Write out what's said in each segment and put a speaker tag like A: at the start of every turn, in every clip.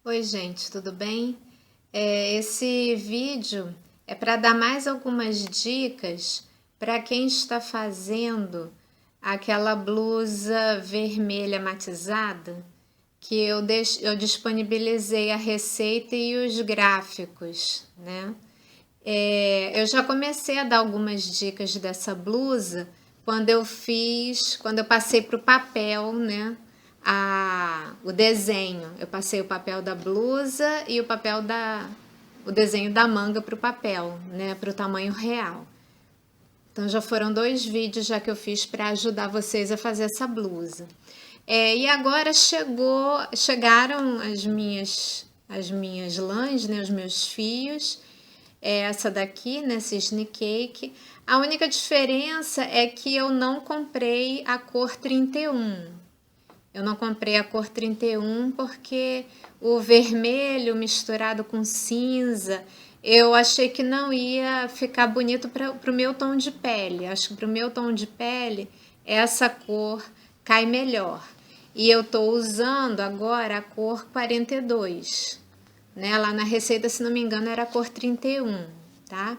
A: Oi, gente, tudo bem? Esse vídeo é para dar mais algumas dicas para quem está fazendo aquela blusa vermelha matizada que eu disponibilizei a receita e os gráficos, né? Eu já comecei a dar algumas dicas dessa blusa quando eu passei para o papel, né? O desenho. Eu passei o papel da blusa e o desenho da manga para o papel, né? Para o tamanho real. Então já foram 2 vídeos já que eu fiz para ajudar vocês a fazer essa blusa. E agora chegaram as minhas lãs, né? Os meus fios. Essa daqui, né, Cisne Cake. A única diferença é que eu não comprei a cor 31. Eu não comprei a cor 31 porque o vermelho misturado com cinza, eu achei que não ia ficar bonito para o meu tom de pele. Acho que para o meu tom de pele, essa cor cai melhor. E eu estou usando agora a cor 42, né? Lá na receita, se não me engano, era a cor 31, tá?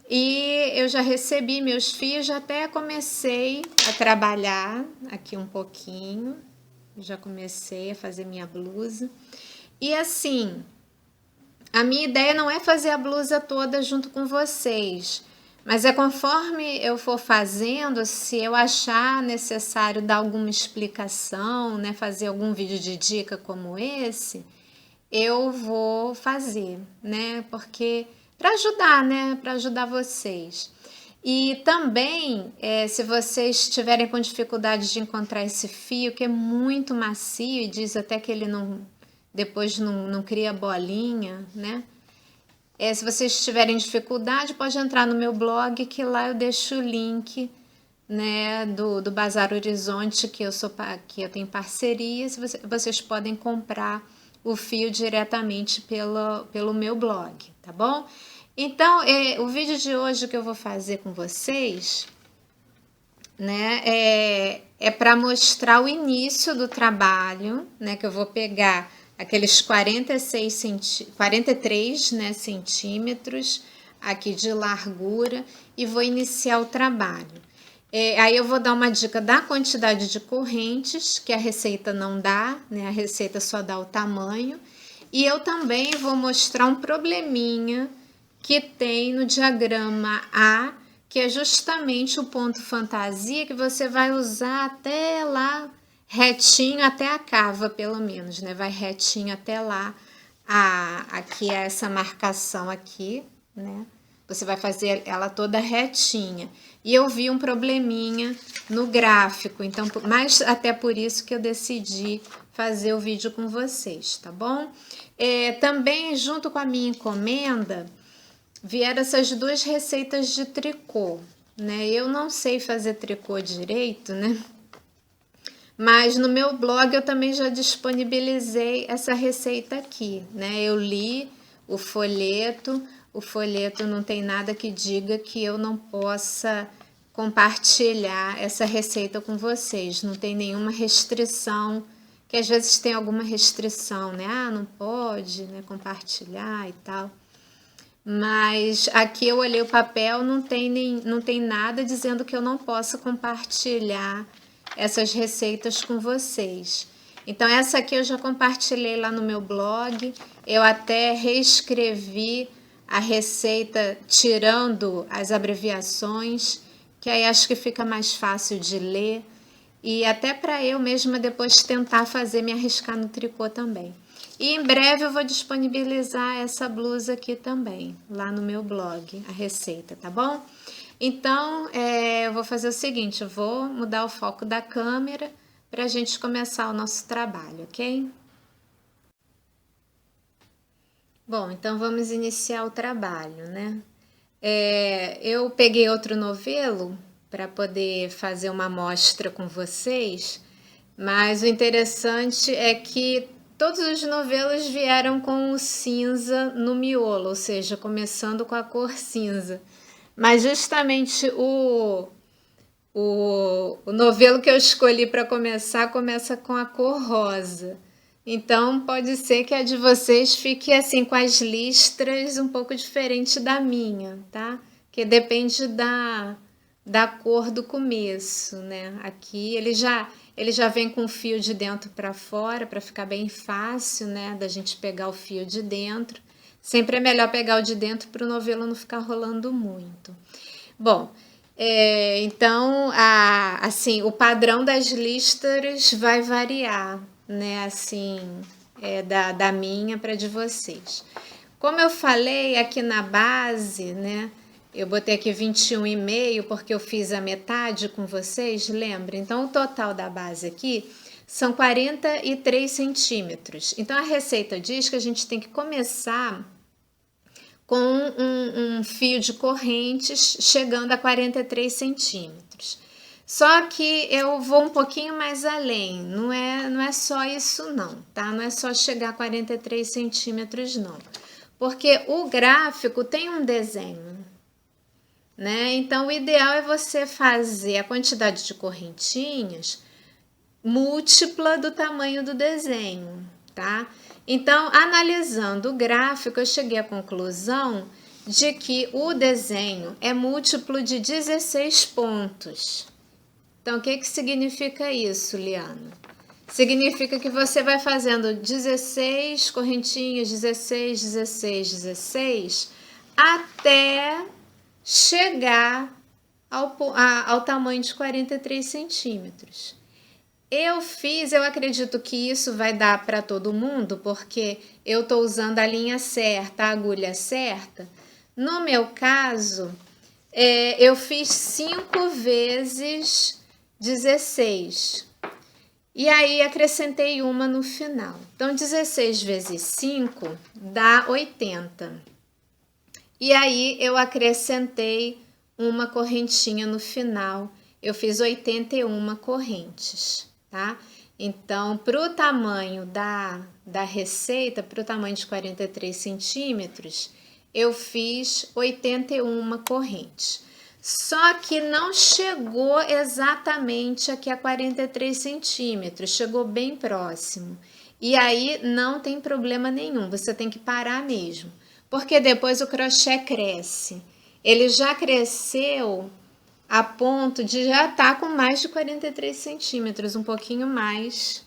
A: E eu já recebi meus fios, já até comecei a trabalhar aqui um pouquinho. Já comecei a fazer minha blusa. E assim, a minha ideia não é fazer a blusa toda junto com vocês, mas é conforme eu for fazendo, se eu achar necessário dar alguma explicação, né, fazer algum vídeo de dica como esse, eu vou fazer, né? Porque para ajudar, né? Para ajudar vocês. E também, se vocês estiverem com dificuldade de encontrar esse fio, que é muito macio e diz até que ele depois não cria bolinha, né? Se vocês tiverem dificuldade, pode entrar no meu blog, que lá eu deixo o link, né, do Bazar Horizonte, que eu tenho parceria. Vocês podem comprar o fio diretamente pelo meu blog, tá bom? Então, o vídeo de hoje que eu vou fazer com vocês, né, é para mostrar o início do trabalho, né, que eu vou pegar aqueles 43, né, centímetros aqui de largura e vou iniciar o trabalho. Aí eu vou dar uma dica da quantidade de correntes, que a receita não dá, né, a receita só dá o tamanho. E eu também vou mostrar um probleminha que tem no diagrama A, que é justamente o ponto fantasia que você vai usar até lá, retinho até a cava, pelo menos, né? Vai retinho até lá, aqui é essa marcação aqui, né? Você vai fazer ela toda retinha. E eu vi um probleminha no gráfico, então, mas até por isso que eu decidi fazer o vídeo com vocês, tá bom? Também, junto com a minha encomenda, vieram essas 2 receitas de tricô, né? Eu não sei fazer tricô direito, né? Mas no meu blog eu também já disponibilizei essa receita aqui, né? Eu li o folheto não tem nada que diga que eu não possa compartilhar essa receita com vocês, não tem nenhuma restrição, que às vezes tem alguma restrição, né? Não pode, né, compartilhar e tal. Mas aqui eu olhei o papel, não tem nada dizendo que eu não possa compartilhar essas receitas com vocês. Então essa aqui eu já compartilhei lá no meu blog, eu até reescrevi a receita tirando as abreviações, que aí acho que fica mais fácil de ler e até para eu mesma depois tentar fazer, me arriscar no tricô também. E em breve eu vou disponibilizar essa blusa aqui também, lá no meu blog, a receita, tá bom? Então, eu vou fazer o seguinte, eu vou mudar o foco da câmera para a gente começar o nosso trabalho, ok? Bom, então vamos iniciar o trabalho, né? Eu peguei outro novelo para poder fazer uma amostra com vocês, mas o interessante é que todos os novelos vieram com o cinza no miolo, ou seja, começando com a cor cinza. Mas justamente o novelo que eu escolhi para começar começa com a cor rosa, Então pode ser que a de vocês fique assim com as listras um pouco diferente da minha, tá? Que depende da cor do começo, né? Aqui ele já vem com o fio de dentro para fora para ficar bem fácil, né, da gente pegar o fio de dentro. Sempre é melhor pegar o de dentro para o novelo não ficar rolando muito. Bom, então, assim, o padrão das listras vai variar, né? Assim, da minha para de vocês. Como eu falei aqui na base, né? Eu botei aqui 21,5 porque eu fiz a metade com vocês, lembra? Então, o total da base aqui são 43 centímetros. Então, a receita diz que a gente tem que começar com um fio de correntes chegando a 43 centímetros. Só que eu vou um pouquinho mais além, não é só isso não, tá? Não é só chegar a 43 centímetros não, porque o gráfico tem um desenho, né? Então o ideal é você fazer a quantidade de correntinhas múltipla do tamanho do desenho, tá? Então, analisando o gráfico, eu cheguei à conclusão de que o desenho é múltiplo de 16 pontos. Então, o que significa isso, Liana? Significa que você vai fazendo 16 correntinhas, 16, 16, 16, até chegar ao tamanho de 43 centímetros. Eu acredito que isso vai dar para todo mundo, porque eu estou usando a linha certa, a agulha certa. No meu caso, eu fiz 5 vezes 16. E aí acrescentei uma no final. Então, 16 vezes 5 dá 80. E aí eu acrescentei uma correntinha no final. Eu fiz 81 correntes, tá? Então, para o tamanho da receita, para o tamanho de 43 centímetros, eu fiz 81 correntes. Só que não chegou exatamente aqui a 43 centímetros, chegou bem próximo. E aí não tem problema nenhum, você tem que parar mesmo, porque depois o crochê cresce. Ele já cresceu a ponto de já estar com mais de 43 centímetros, um pouquinho mais,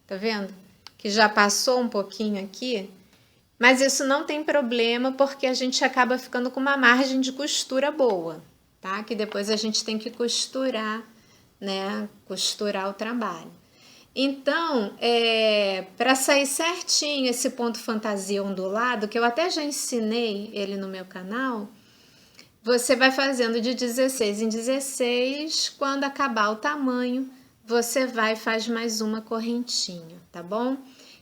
A: tá vendo? Que já passou um pouquinho aqui, mas isso não tem problema porque a gente acaba ficando com uma margem de costura boa, tá? Que depois a gente tem que costurar, né? Costurar o trabalho. Então, para sair certinho esse ponto fantasia ondulado, que eu até já ensinei ele no meu canal, você vai fazendo de 16 em 16, quando acabar o tamanho, você vai e faz mais uma correntinha, tá bom?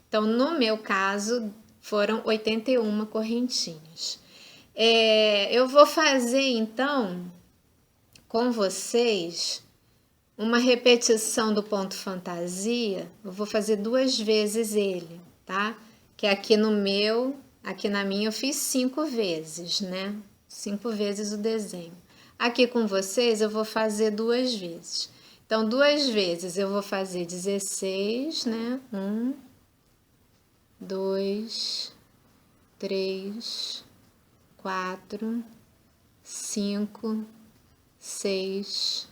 A: Então, no meu caso, foram 81 correntinhas. Eu vou fazer, então, com vocês, uma repetição do ponto fantasia. Eu vou fazer 2 vezes ele, tá? Que aqui aqui na minha eu fiz 5 vezes, né? 5 vezes o desenho. Aqui com vocês eu vou fazer 2 vezes. Então, 2 vezes eu vou fazer 16, né? 1, 2, 3, 4, 5, 6,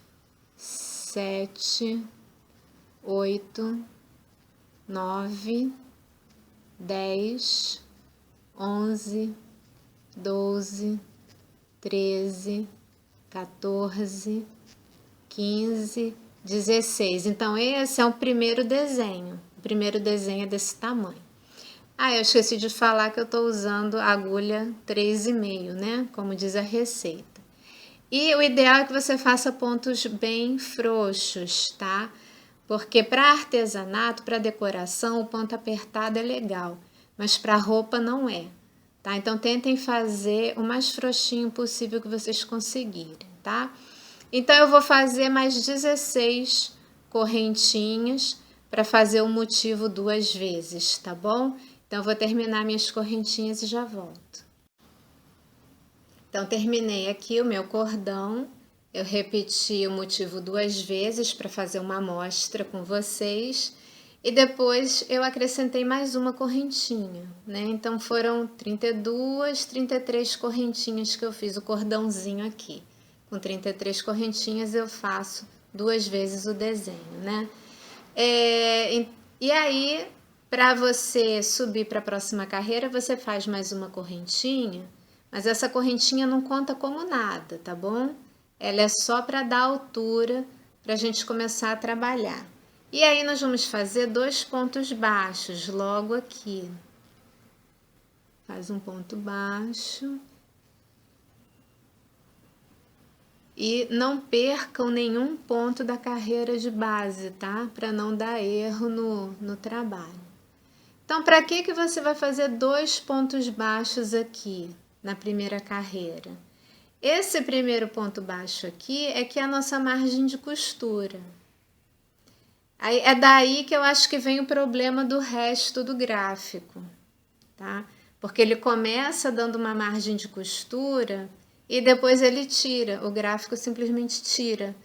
A: 7, 8, 9, 10, 11, 12, 13, 14, 15, 16. Então, esse é o primeiro desenho. O primeiro desenho é desse tamanho. Eu esqueci de falar que eu estou usando agulha 3,5, né? Como diz a receita. E o ideal é que você faça pontos bem frouxos, tá? Porque para artesanato, para decoração, o ponto apertado é legal, mas para roupa não é, tá? Então tentem fazer o mais frouxinho possível que vocês conseguirem, tá? Então eu vou fazer mais 16 correntinhas para fazer o motivo 2 vezes, tá bom? Então eu vou terminar minhas correntinhas e já volto. Então, terminei aqui o meu cordão. Eu repeti o motivo 2 vezes para fazer uma amostra com vocês. E depois eu acrescentei mais uma correntinha, né? Então foram 32, 33 correntinhas que eu fiz, o cordãozinho aqui. Com 33 correntinhas eu faço 2 vezes o desenho, né? E aí, para você subir para a próxima carreira, você faz mais uma correntinha, mas essa correntinha não conta como nada, tá bom? Ela é só para dar altura para a gente começar a trabalhar. E aí nós vamos fazer 2 pontos baixos logo aqui. Faz um ponto baixo. E não percam nenhum ponto da carreira de base, tá? Para não dar erro no trabalho. Então, para que você vai fazer 2 pontos baixos aqui na primeira carreira? Esse primeiro ponto baixo aqui é que é a nossa margem de costura. Aí, é daí que eu acho que vem o problema do resto do gráfico, tá? Porque ele começa dando uma margem de costura e depois ele tira, o gráfico simplesmente tira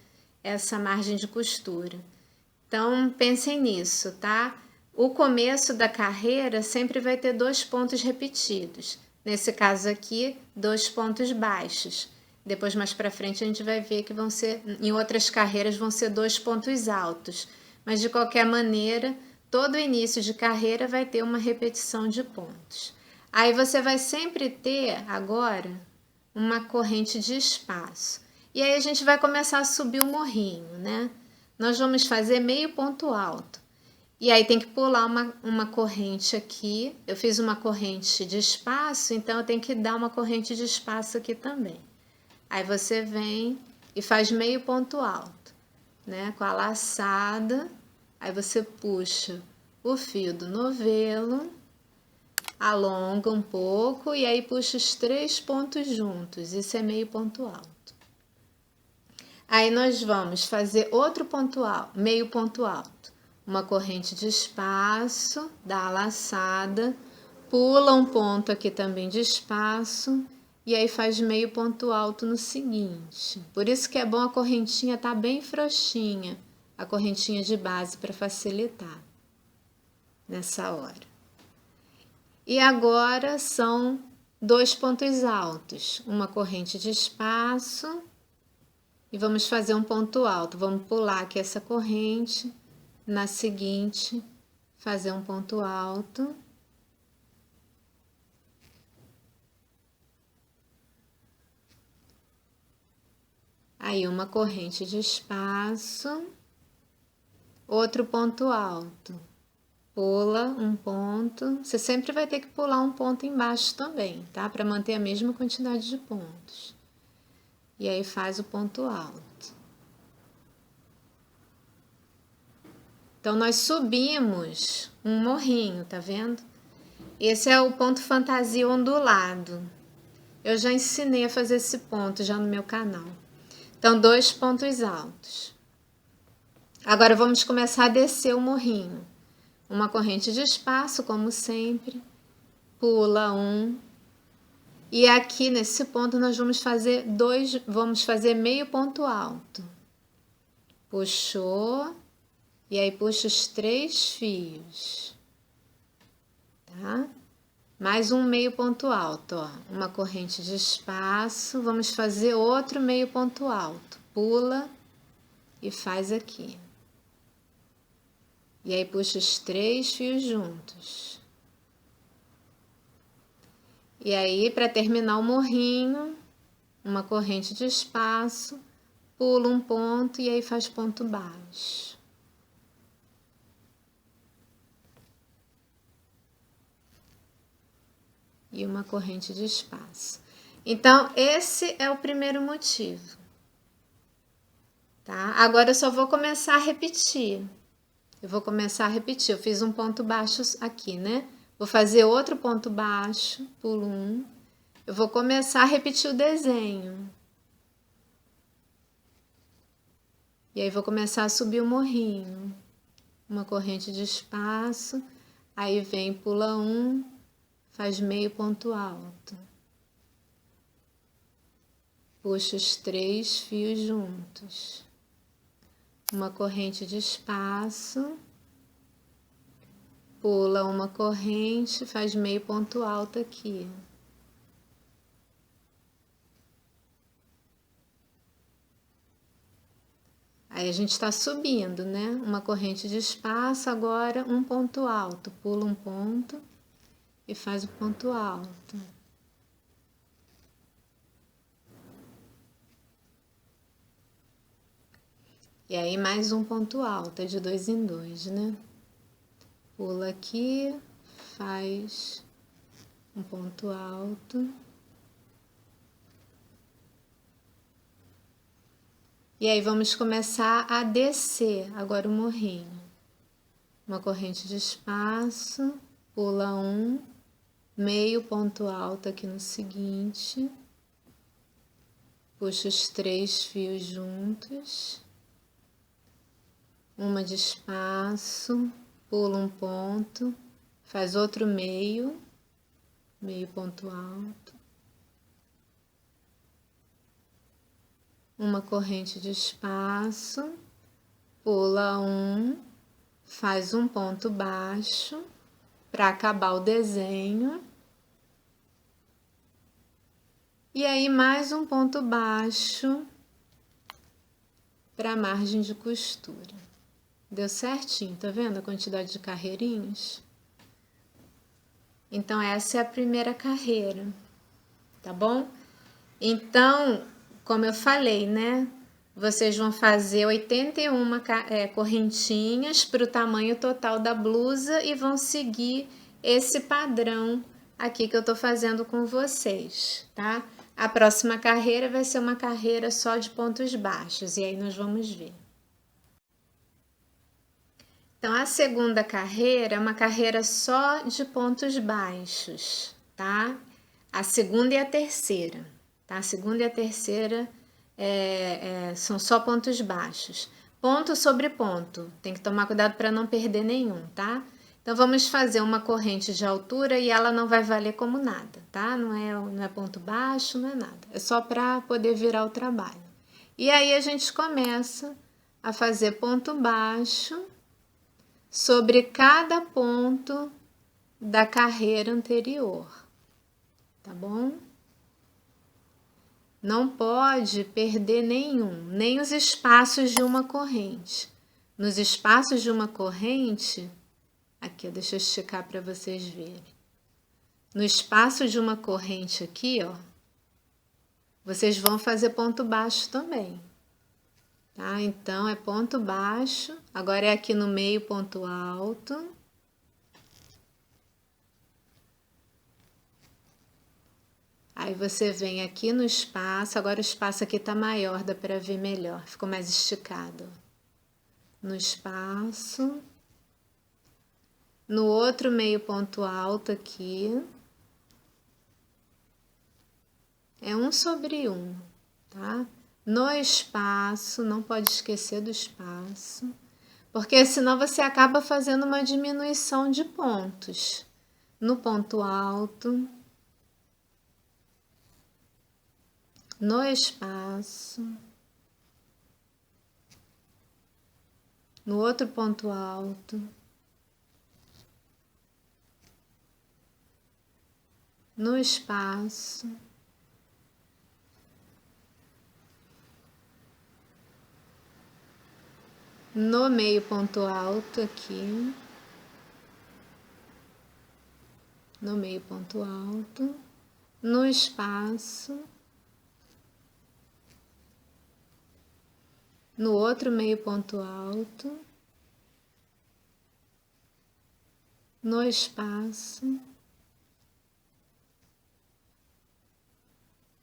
A: essa margem de costura. Então, pensem nisso, tá? O começo da carreira sempre vai ter 2 pontos repetidos. Nesse caso aqui, 2 pontos baixos. Depois, mais para frente, a gente vai ver que vão ser, em outras carreiras, vão ser 2 pontos altos. Mas, de qualquer maneira, todo início de carreira vai ter uma repetição de pontos. Aí você vai sempre ter, agora, uma corrente de espaço. E aí a gente vai começar a subir o morrinho, né? Nós vamos fazer meio ponto alto. E aí tem que pular uma corrente aqui. Eu fiz uma corrente de espaço, então eu tenho que dar uma corrente de espaço aqui também. Aí você vem e faz meio ponto alto, né? Com a laçada. Aí você puxa o fio do novelo, alonga um pouco e aí puxa os 3 pontos juntos. Isso é meio ponto alto. Aí nós vamos fazer outro ponto alto, meio ponto alto. Uma corrente de espaço, dá a laçada, pula um ponto aqui também de espaço e aí faz meio ponto alto no seguinte. Por isso que é bom a correntinha tá bem frouxinha, a correntinha de base para facilitar nessa hora. E agora são 2 pontos altos, uma corrente de espaço e vamos fazer um ponto alto. Vamos pular aqui essa corrente, na seguinte, fazer um ponto alto. Aí uma corrente de espaço, outro ponto alto. Pula um ponto, você sempre vai ter que pular um ponto embaixo também, tá? Para manter a mesma quantidade de pontos. E aí faz o ponto alto. Então, nós subimos um morrinho, tá vendo? Esse é o ponto fantasia ondulado. Eu já ensinei a fazer esse ponto já no meu canal. Então, 2 pontos altos. Agora, vamos começar a descer o morrinho. Uma corrente de espaço, como sempre. Pula um. E aqui, nesse ponto, nós vamos fazer meio ponto alto. Puxou. E aí puxa os 3 fios, tá? Mais um meio ponto alto, ó. Uma corrente de espaço, vamos fazer outro meio ponto alto. Pula e faz aqui. E aí puxa os 3 fios juntos. E aí, para terminar o morrinho, uma corrente de espaço, pula um ponto e aí faz ponto baixo. E uma corrente de espaço. Então, esse é o primeiro motivo, tá? Agora eu só vou começar a repetir. Eu fiz um ponto baixo aqui, né? Vou fazer outro ponto baixo, pulo um. Eu vou começar a repetir o desenho. E aí vou começar a subir o morrinho. Uma corrente de espaço, aí vem, pula um, faz meio ponto alto. Puxa os 3 fios juntos. Uma corrente de espaço. pula uma corrente, faz meio ponto alto aqui. Aí a gente está subindo, né? Uma corrente de espaço, agora um ponto alto. Pula um ponto e faz o ponto alto. E aí mais um ponto alto, é de 2 em 2, né? Pula aqui, faz um ponto alto. E aí vamos começar a descer agora o morrinho. Uma corrente de espaço, pula um, meio ponto alto aqui no seguinte. Puxa os 3 fios juntos. Uma de espaço, pula um ponto, faz outro meio ponto alto. Uma corrente de espaço, pula um, faz um ponto baixo para acabar o desenho. E aí mais um ponto baixo para a margem de costura. Deu certinho, tá vendo a quantidade de carreirinhas? Então essa é a primeira carreira, tá bom? Então, como eu falei, né? Vocês vão fazer 81 correntinhas para o tamanho total da blusa e vão seguir esse padrão aqui que eu tô fazendo com vocês, tá? A próxima carreira vai ser uma carreira só de pontos baixos e aí nós vamos ver. Então, a segunda carreira é uma carreira só de pontos baixos, tá? A segunda e a terceira, tá? A segunda e a terceira são só pontos baixos. Ponto sobre ponto, tem que tomar cuidado para não perder nenhum, tá? Então, vamos fazer uma corrente de altura e ela não vai valer como nada, tá? Não é ponto baixo, não é nada. É só para poder virar o trabalho. E aí, a gente começa a fazer ponto baixo sobre cada ponto da carreira anterior, tá bom? Não pode perder nenhum, nem os espaços de uma corrente. Nos espaços de uma corrente, aqui, deixa eu esticar para vocês verem. No espaço de uma corrente aqui, ó, vocês vão fazer ponto baixo também. Tá? Então, é ponto baixo, agora é aqui no meio ponto alto. Aí você vem aqui no espaço, agora o espaço aqui tá maior, dá para ver melhor, ficou mais esticado. No espaço, no outro meio ponto alto aqui, é 1 sobre 1, tá? No espaço, não pode esquecer do espaço, porque senão você acaba fazendo uma diminuição de pontos. No ponto alto, no espaço, no outro ponto alto, no espaço, no meio ponto alto aqui, no meio ponto alto, no espaço, no outro meio ponto alto, no espaço,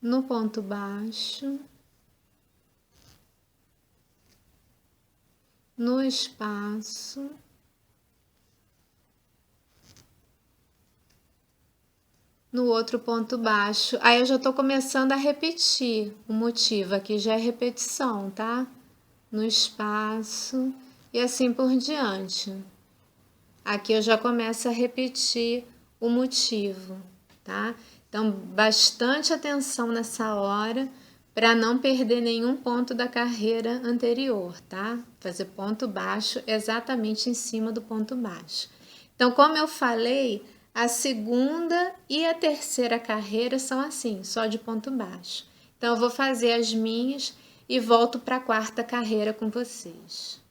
A: no ponto baixo, no espaço, no outro ponto baixo. Aí eu já tô começando a repetir o motivo, aqui já é repetição, tá? No espaço e assim por diante. Aqui eu já começo a repetir o motivo, tá? Então, bastante atenção nessa hora para não perder nenhum ponto da carreira anterior, tá? Fazer ponto baixo exatamente em cima do ponto baixo. Então, como eu falei, a segunda e a terceira carreira são assim, só de ponto baixo. Então, eu vou fazer as minhas e volto para a quarta carreira com vocês.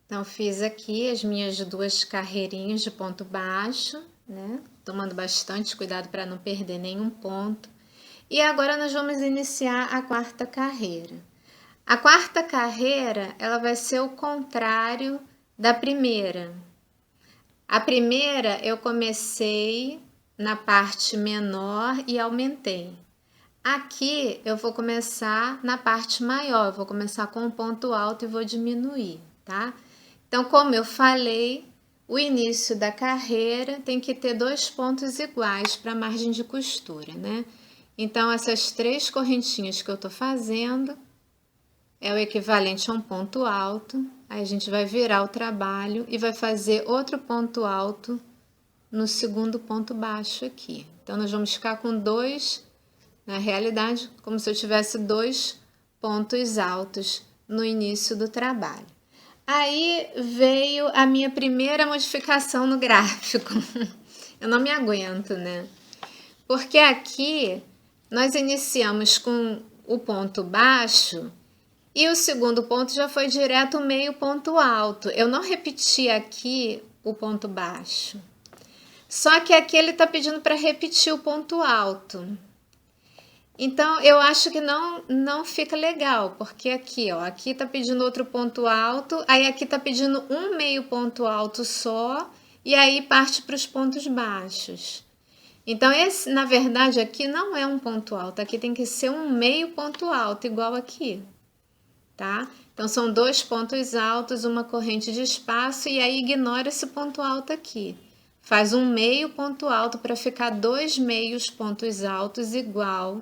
A: Então, fiz aqui as minhas 2 carreirinhas de ponto baixo, né? Tomando bastante cuidado para não perder nenhum ponto. E agora nós vamos iniciar a quarta carreira. A quarta carreira, ela vai ser o contrário da primeira. A primeira eu comecei na parte menor e aumentei. Aqui eu vou começar na parte maior, eu vou começar com um ponto alto e vou diminuir, tá? Então, como eu falei, o início da carreira tem que ter 2 pontos iguais para a margem de costura, né? Então, essas 3 correntinhas que eu tô fazendo é o equivalente a um ponto alto. Aí a gente vai virar o trabalho e vai fazer outro ponto alto no segundo ponto baixo aqui. Então, nós vamos ficar com 2, na realidade, como se eu tivesse 2 pontos altos no início do trabalho. Aí veio a minha primeira modificação no gráfico. Eu não me aguento, né? Porque aqui nós iniciamos com o ponto baixo e o segundo ponto já foi direto meio ponto alto. Eu não repeti aqui o ponto baixo. Só que aqui ele está pedindo para repetir o ponto alto. Então, eu acho que não fica legal, porque aqui, ó, aqui tá pedindo outro ponto alto, aí aqui tá pedindo um meio ponto alto só, e aí parte para os pontos baixos. Então, esse, na verdade, aqui não é um ponto alto, aqui tem que ser um meio ponto alto, igual aqui, tá? Então, são 2 pontos altos, uma corrente de espaço, e aí ignora esse ponto alto aqui. Faz um meio ponto alto para ficar 2 meios pontos altos igual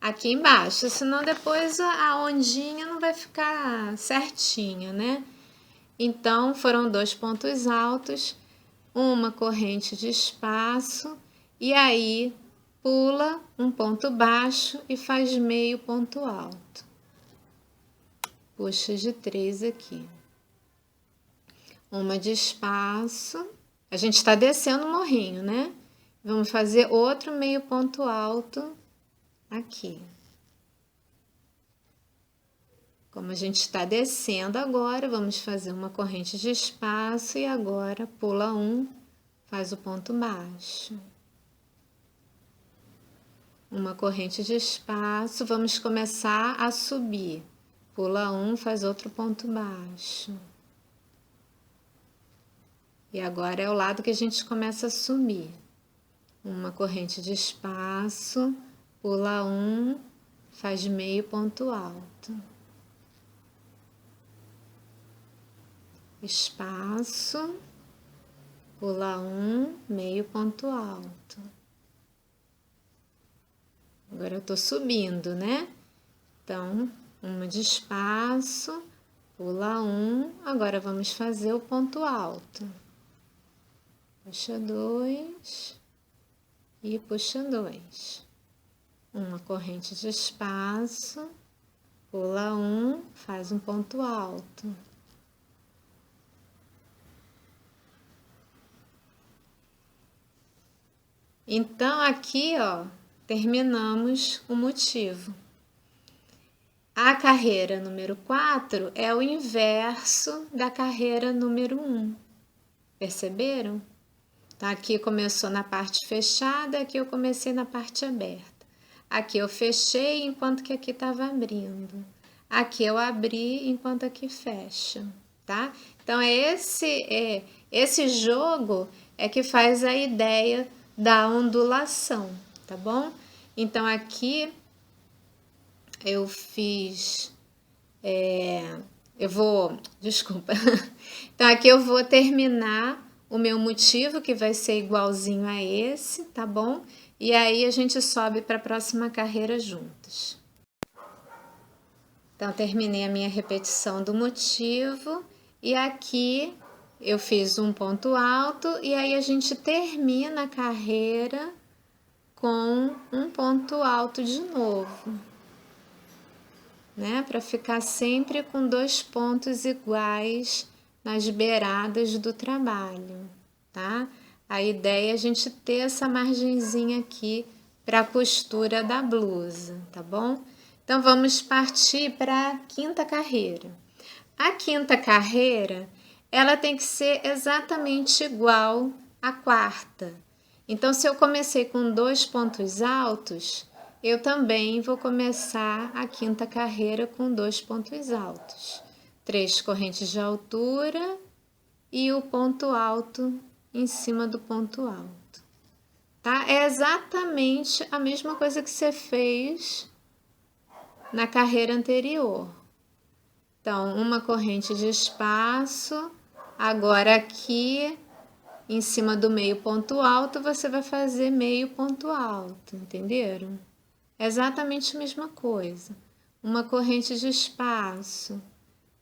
A: aqui embaixo, senão depois a ondinha não vai ficar certinha, né? Então, foram 2 pontos altos, uma corrente de espaço, e aí pula um ponto baixo e faz meio ponto alto. Puxa de 3 aqui. Uma de espaço. A gente está descendo o morrinho, né? Vamos fazer outro meio ponto alto aqui. Como a gente está descendo agora, vamos fazer uma corrente de espaço e agora pula um, faz o ponto baixo. Uma corrente de espaço, vamos começar a subir. Pula um, faz outro ponto baixo. E agora é o lado que a gente começa a subir. Uma corrente de espaço, pula um, faz meio ponto alto. Espaço, pula um, meio ponto alto. Agora eu tô subindo, né? Então, uma de espaço, pula um, agora vamos fazer o ponto alto. Puxa 2 e puxa 2. Uma corrente de espaço, pula um, faz um ponto alto. Então, aqui, ó, terminamos o motivo. A carreira número 4 é o inverso da carreira número 1. Perceberam? Então, aqui começou na parte fechada, aqui eu comecei na parte aberta. Aqui eu fechei enquanto que aqui estava abrindo. Aqui eu abri enquanto aqui fecha, tá? Então, esse jogo é que faz a ideia da ondulação, tá bom? Então, aqui eu fiz... Desculpa. Então, aqui eu vou terminar o meu motivo, que vai ser igualzinho a esse, tá bom? E aí, a gente sobe para a próxima carreira juntos. Então, terminei a minha repetição do motivo. E aqui, eu fiz um ponto alto. E aí, a gente termina a carreira com um ponto alto de novo, né? Para ficar sempre com 2 pontos iguais nas beiradas do trabalho, tá? A ideia é a gente ter essa margenzinha aqui para a costura da blusa, tá bom? Então, vamos partir para a quinta carreira. A quinta carreira, ela tem que ser exatamente igual à quarta. Então, se eu comecei com 2 pontos altos, eu também vou começar a quinta carreira com 2 pontos altos. 3 correntes de altura e o ponto alto em cima do ponto alto, tá? É exatamente a mesma coisa que você fez na carreira anterior. Então, uma corrente de espaço, agora aqui em cima do meio ponto alto, você vai fazer meio ponto alto, entenderam? É exatamente a mesma coisa. Uma corrente de espaço.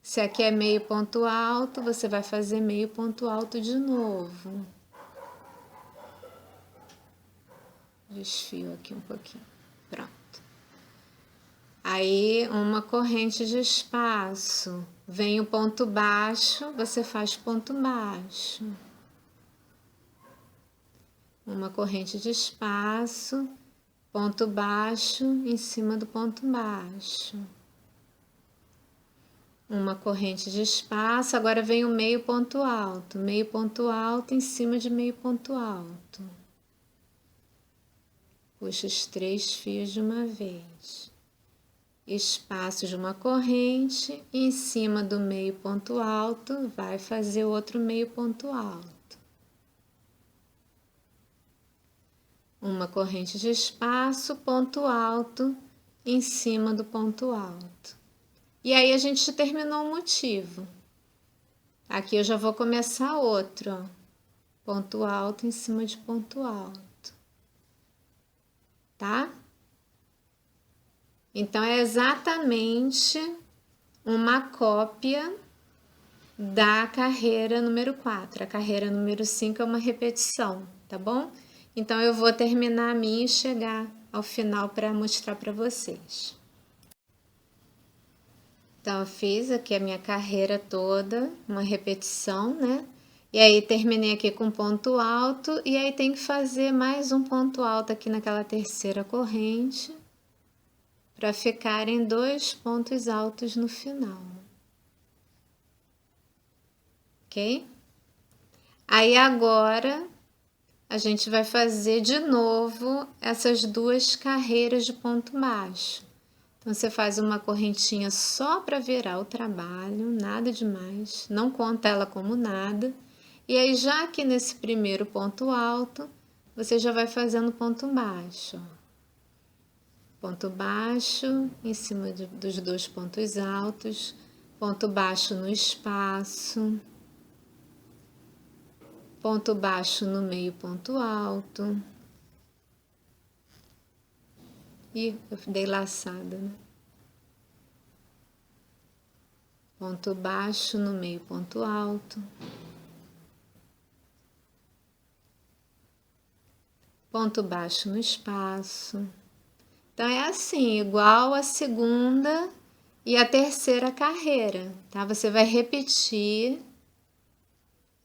A: Se aqui é meio ponto alto, você vai fazer meio ponto alto de novo. Desfio aqui um pouquinho. Pronto. Aí, uma corrente de espaço. Vem o ponto baixo, você faz ponto baixo. Uma corrente de espaço, ponto baixo em cima do ponto baixo. Uma corrente de espaço, agora vem o meio ponto alto em cima de meio ponto alto. Puxa os 3 fios de uma vez. Espaço de uma corrente, em cima do meio ponto alto, vai fazer outro meio ponto alto. Uma corrente de espaço, ponto alto, em cima do ponto alto. E aí a gente terminou o motivo. Aqui eu já vou começar outro, ó. Ponto alto em cima de ponto alto. Tá? Então, é exatamente uma cópia da carreira número 4. A carreira número 5 é uma repetição, tá bom? Então, eu vou terminar a minha e chegar ao final para mostrar para vocês. Então, eu fiz aqui a minha carreira toda, uma repetição, né? E aí, terminei aqui com ponto alto, e aí tem que fazer mais um ponto alto aqui naquela terceira corrente, para ficarem 2 pontos altos no final. Ok? Aí, agora, a gente vai fazer de novo essas 2 carreiras de ponto baixo. Então, você faz uma correntinha só para virar o trabalho, nada demais, não conta ela como nada. E aí, já aqui nesse primeiro ponto alto, você já vai fazendo ponto baixo. Ponto baixo em cima dos 2 pontos altos, ponto baixo no espaço, ponto baixo no meio ponto alto. E eu dei laçada, né? Ponto baixo no meio ponto alto. Ponto baixo no espaço. Então, é assim, igual a segunda e a terceira carreira, tá? Você vai repetir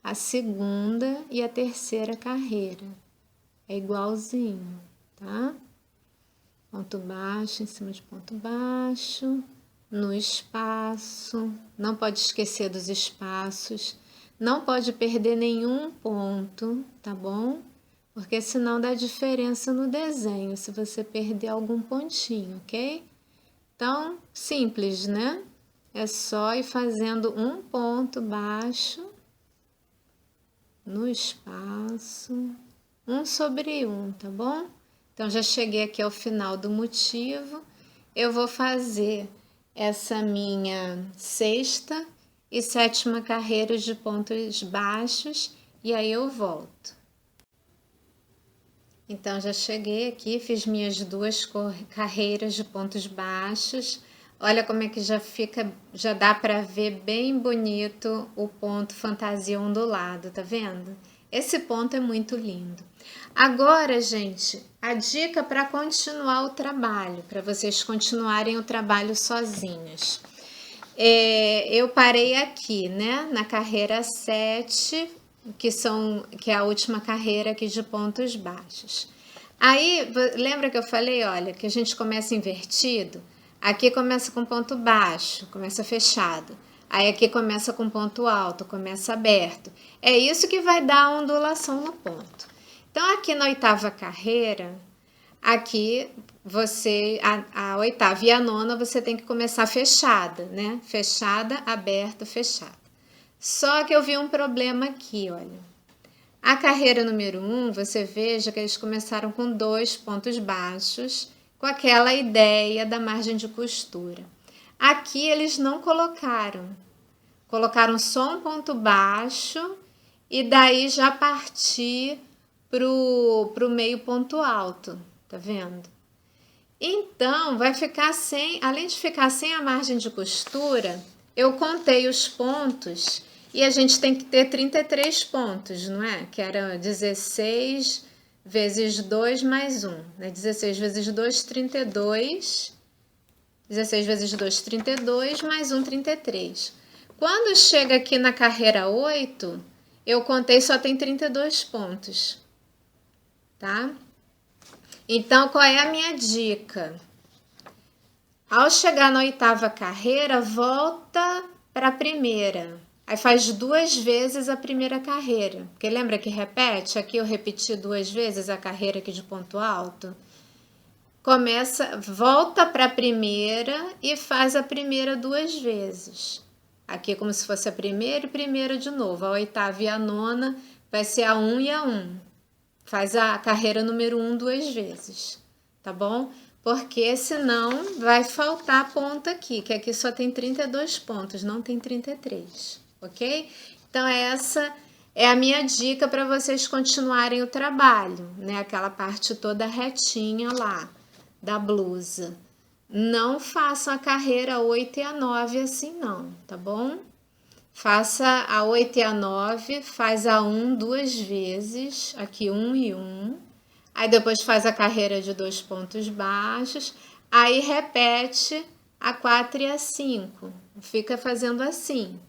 A: a segunda e a terceira carreira. É igualzinho, tá? Ponto baixo em cima de ponto baixo, no espaço. Não pode esquecer dos espaços. Não pode perder nenhum ponto, tá bom? Porque senão dá diferença no desenho, se você perder algum pontinho, ok? Então, simples, né? É só ir fazendo um ponto baixo no espaço, um sobre um, tá bom? Então, já cheguei aqui ao final do motivo. Eu vou fazer essa minha sexta e sétima carreira de pontos baixos e aí eu volto. Então, já cheguei aqui, fiz minhas 2 carreiras de pontos baixos. Olha como é que já dá para ver bem bonito o ponto fantasia ondulado, tá vendo? Esse ponto é muito lindo. Agora, gente, a dica para continuar o trabalho, para vocês continuarem o trabalho sozinhas. eu parei aqui, né, na carreira 7, que é a última carreira aqui de pontos baixos. Aí, lembra que eu falei, olha, que a gente começa invertido? Aqui começa com ponto baixo, começa fechado. Aí aqui começa com ponto alto, começa aberto. É isso que vai dar a ondulação no ponto. Então, aqui na oitava carreira, aqui a oitava e a nona você tem que começar fechada, né? Fechada, aberta, fechada. Só que eu vi um problema aqui, olha. A carreira número 1, você veja que eles começaram com 2 pontos baixos, com aquela ideia da margem de costura. Aqui eles não colocaram. Colocaram só um ponto baixo e daí já partir pro meio ponto alto, tá vendo? Então, vai ficar sem, além de ficar sem a margem de costura, eu contei os pontos e a gente tem que ter 33 pontos, não é? Que era 16 vezes 2 mais 1, né? 16 vezes 2, 32. 16 vezes 2, 32, mais 1, 33. Quando chega aqui na carreira 8, eu contei só tem 32 pontos, tá? Então, qual é a minha dica? Ao chegar na oitava carreira, volta para a primeira. Aí faz 2 vezes a primeira carreira. Porque lembra que repete? Aqui eu repeti 2 vezes a carreira aqui de ponto alto. Volta para a primeira e faz a primeira 2 vezes. Aqui como se fosse a primeira e primeira de novo. A oitava e a nona vai ser a 1 e a 1. Faz a carreira número 1 2 vezes, tá bom? Porque senão vai faltar ponto aqui, que aqui só tem 32 pontos, não tem 33, ok? Então essa é a minha dica para vocês continuarem o trabalho, né? Aquela parte toda retinha lá da blusa. Não façam a carreira 8 e a 9 assim não, tá bom? Faça a 8 e a 9, faz a 1 2 vezes, aqui 1 e 1. Aí depois faz a carreira de 2 pontos baixos, aí repete a 4 e a 5. Fica fazendo assim,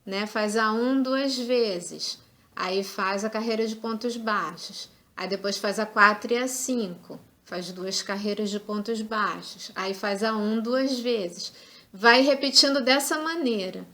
A: né? Faz a 1 2 vezes, aí faz a carreira de pontos baixos. Aí depois faz a 4 e a 5, faz 2 carreiras de pontos baixos. Aí faz a 1 2 vezes. Vai repetindo dessa maneira.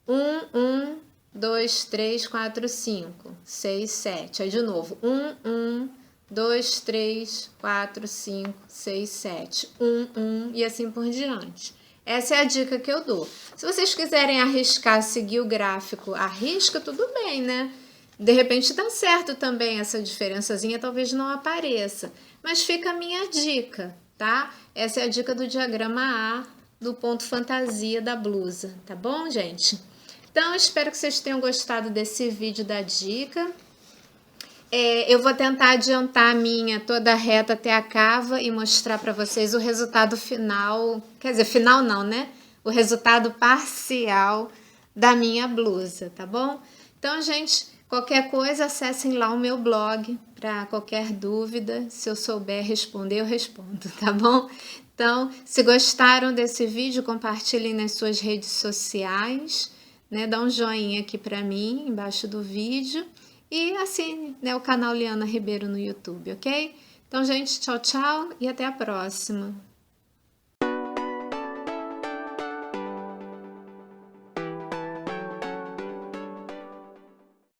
A: 1, 2, 3, 4, 5, 6, 7. Aí de novo. 1, 2, 3, 4, 5, 6, 7. 1 e assim por diante. Essa é a dica que eu dou. Se vocês quiserem arriscar, seguir o gráfico, arrisca, tudo bem, né? De repente dá certo também essa diferençazinha, talvez não apareça. Mas fica a minha dica, tá? Essa é a dica do diagrama A do ponto fantasia da blusa, tá bom, gente? Então, espero que vocês tenham gostado desse vídeo da dica. Eu vou tentar adiantar a minha toda reta até a cava e mostrar para vocês o resultado final, quer dizer, final não, né? O resultado parcial da minha blusa, tá bom? Então, gente, qualquer coisa, acessem lá o meu blog para qualquer dúvida. Se eu souber responder, eu respondo, tá bom? Então, se gostaram desse vídeo, compartilhem nas suas redes sociais, né? Dá um joinha aqui para mim, embaixo do vídeo. E assine, né, o canal Liana Ribeiro no YouTube, ok? Então, gente, tchau, tchau e até a próxima.